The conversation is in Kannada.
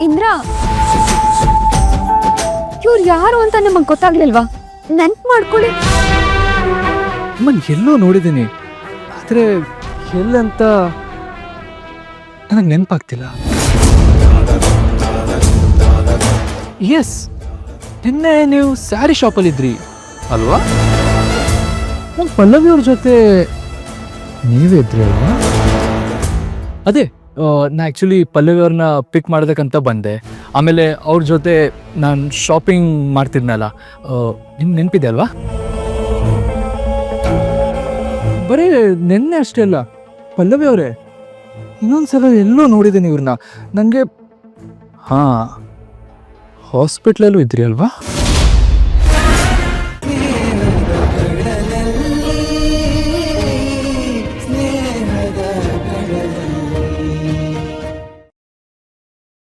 ಇಂದ್ರ, ಇವ್ರು ಯಾರು ಅಂತ ನಮಗ್ ಗೊತ್ತಾಗ್ಲಿಲ್ವಾ? ನೆನ್ಪ್ ಮಾಡ್ಕೊಳ್ಳಿ. ಎಲ್ಲೋ ನೋಡಿದ್ದೀನಿ, ಆದ್ರೆ ಎಲ್ಲಂತ ನನಗೆ ನೆನಪಾಗ್ತಿಲ್ಲ. ಎಸ್, ನಿನ್ನೆ ನೀವು ಸ್ಯಾರಿ ಶಾಪಲ್ಲಿ ಇದ್ರಿ ಅಲ್ವಾ? ಪಲ್ಲವಿ ಅವ್ರ ಜೊತೆ ನೀವೇ ಇದ್ರಿ ಅಲ್ವಾ? ಅದೇ, ನಾ ಆ್ಯಕ್ಚುಲಿ ಪಲ್ಲವಿ ಅವ್ರನ್ನ ಪಿಕ್ ಮಾಡೋದಕ್ಕಂತ ಬಂದೆ. ಆಮೇಲೆ ಅವ್ರ ಜೊತೆ ನಾನು ಶಾಪಿಂಗ್ ಮಾಡ್ತಿದ್ನಲ್ಲ, ನಿಮ್ಗೆ ನೆನಪಿದೆ ಅಲ್ವಾ? ಬರೀ ನಿನ್ನೆ ಅಷ್ಟೇ ಅಲ್ಲ, ಪಲ್ಲವಿ ಅವರೇ ಇನ್ನೊಂದ್ಸಲ ಎಲ್ಲೋ ನೋಡಿದ್ದೀನಿ ಇವ್ರನ್ನ. ನನಗೆ ಹಾಸ್ಪಿಟ್ಲಲ್ಲೂ ಇದ್ರಿ ಅಲ್ವಾ?